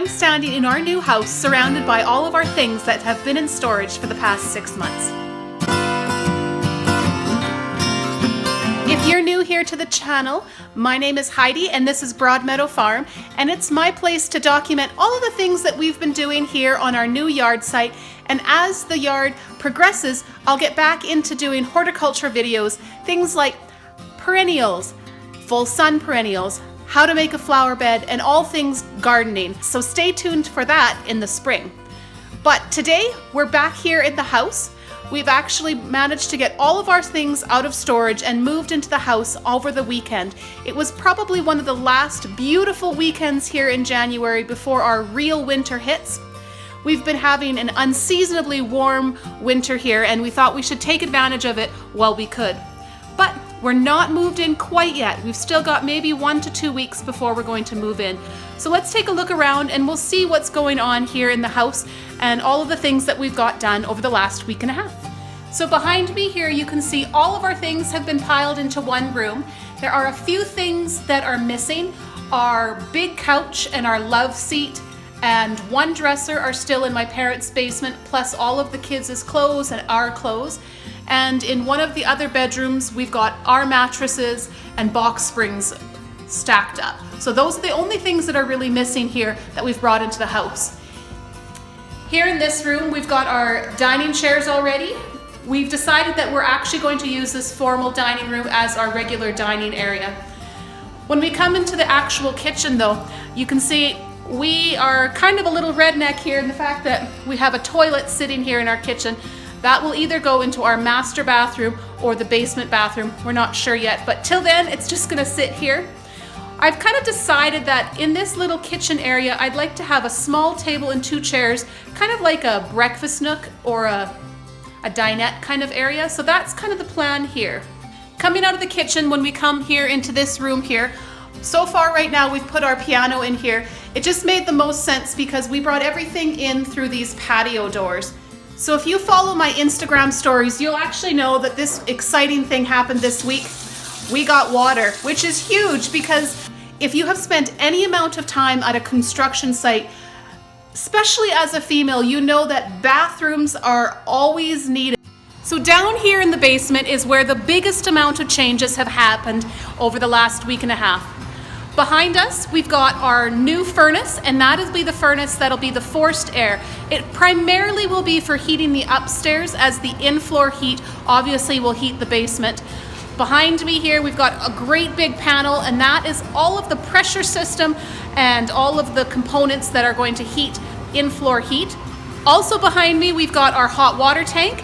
I'm standing in our new house surrounded by all of our things that have been in storage for the past 6 months. If you're new here to the channel, my name is Heidi and this is Broadmeadow Farm, and it's my place to document all of the things that we've been doing here on our new yard site. And as the yard progresses, I'll get back into doing horticulture videos, things like perennials, full sun perennials, how to make a flower bed, and all things gardening. So stay tuned for that in the spring. But today we're back here in the house. We've actually managed to get all of our things out of storage and moved into the house over the weekend. It was probably one of the last beautiful weekends here in January before our real winter hits. We've been having an unseasonably warm winter here, and we thought we should take advantage of it while we could. But we're not moved in quite yet. We've still got maybe 1 to 2 weeks before we're going to move in. So let's take a look around and we'll see what's going on here in the house and all of the things that we've got done over the last week and a half. So behind me here you can see all of our things have been piled into one room. There are a few things that are missing. Our big couch and our love seat and one dresser are still in my parents' basement, plus all of the kids' clothes and our clothes. And in one of the other bedrooms, we've got our mattresses and box springs stacked up. So those are the only things that are really missing here that we've brought into the house. Here in this room, we've got our dining chairs already. We've decided that we're actually going to use this formal dining room as our regular dining area. When we come into the actual kitchen though, you can see we are kind of a little redneck here in the fact that we have a toilet sitting here in our kitchen. That will either go into our master bathroom or the basement bathroom. We're not sure yet, but till then, it's just gonna sit here. I've kind of decided that in this little kitchen area, I'd like to have a small table and 2 chairs, kind of like a breakfast nook or a dinette kind of area. So that's kind of the plan here. Coming out of the kitchen, when we come here into this room here, so far right now we've put our piano in here. It just made the most sense because we brought everything in through these patio doors. So if you follow my Instagram stories, you'll actually know that this exciting thing happened this week. We got water, which is huge because if you have spent any amount of time at a construction site, especially as a female, you know that bathrooms are always needed. So down here in the basement is where the biggest amount of changes have happened over the last week and a half. Behind us, we've got our new furnace, and that'll be the furnace that'll be the forced air. It primarily will be for heating the upstairs, as the in-floor heat obviously will heat the basement. Behind me here, we've got a great big panel, and that is all of the pressure system and all of the components that are going to heat in-floor heat. Also behind me, we've got our hot water tank.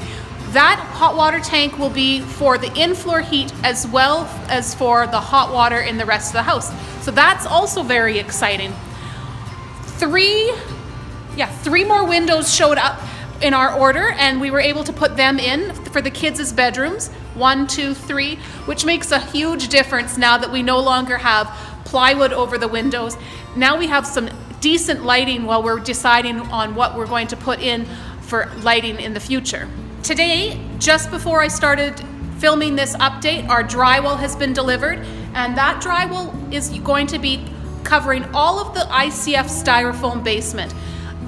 That hot water tank will be for the in-floor heat as well as for the hot water in the rest of the house. So that's also very exciting. Three more windows showed up in our order, and we were able to put them in for the kids' bedrooms. 1, 2, 3, which makes a huge difference now that we no longer have plywood over the windows. Now we have some decent lighting while we're deciding on what we're going to put in for lighting in the future. Today, just before I started filming this update, our drywall has been delivered, and that drywall is going to be covering all of the ICF styrofoam basement.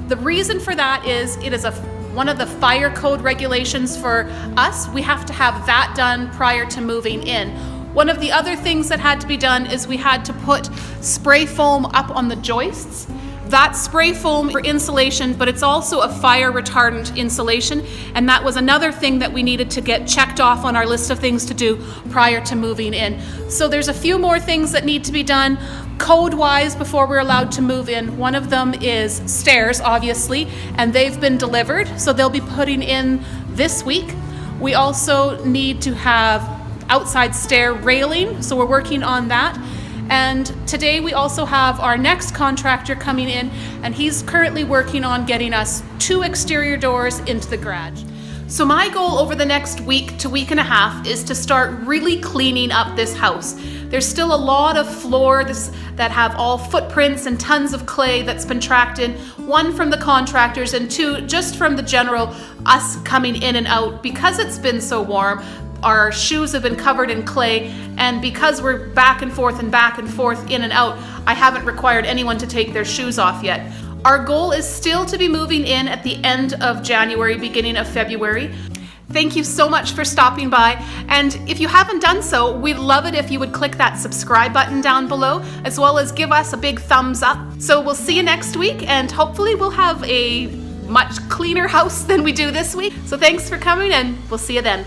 The reason for that is it is one of the fire code regulations for us. We have to have that done prior to moving in. One of the other things that had to be done is we had to put spray foam up on the joists. That's spray foam for insulation, but it's also a fire retardant insulation, and that was another thing that we needed to get checked off on our list of things to do prior to moving in. So there's a few more things that need to be done code-wise before we're allowed to move in. One of them is stairs, obviously, and they've been delivered, so they'll be putting in this week. We also need to have outside stair railing, so we're working on that. And today we also have our next contractor coming in, and he's currently working on getting us 2 exterior doors into the garage. So my goal over the next week to week and a half is to start really cleaning up this house. There's still a lot of floors that have all footprints and tons of clay that's been tracked in, 1 from the contractors and 2 just from the general us coming in and out. Because it's been so warm, our shoes have been covered in clay, and because we're back and forth in and out, I haven't required anyone to take their shoes off yet. Our goal is still to be moving in at the end of January, beginning of February. Thank you so much for stopping by, and if you haven't done so, we'd love it if you would click that subscribe button down below, as well as give us a big thumbs up. So we'll see you next week, and hopefully we'll have a much cleaner house than we do this week. So thanks for coming, and we'll see you then.